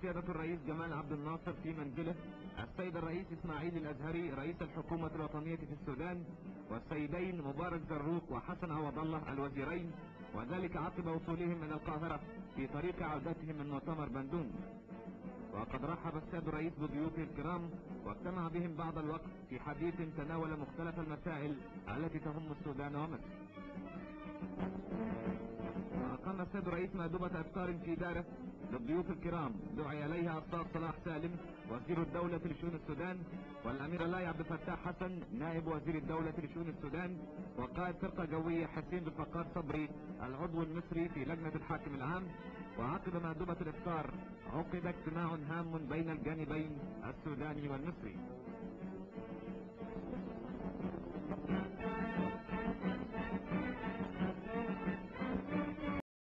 سيادة الرئيس جمال عبد الناصر في منزله السيد الرئيس إسماعيل الأزهري رئيس الحكومة الوطنية في السودان، والسيدين مبارك زروق وحسن عوض الله الوزيرين، وذلك عقب وصولهم من القاهرة في طريق عودتهم من مؤتمر بندون. وقد رحب السيد الرئيس بضيوفه الكرام واجتمع بهم بعض الوقت في حديث تناول مختلف المسائل التي تهم السودان ومصر. وأقام السيد الرئيس مأدبة إفطار في داره للضيوف الكرام دعي إليها الأستاذ صلاح سالم وزير الدولة لشؤون السودان، والأمير الله عبد الفتاح حسن نائب وزير الدولة لشؤون السودان، وقائد فرقة جوية حسين بالفقار صبري العضو المصري في لجنة الحاكم العام. وعقب مأدبة الإفطار عقد اجتماع هام بين الجانبين السوداني والمصري.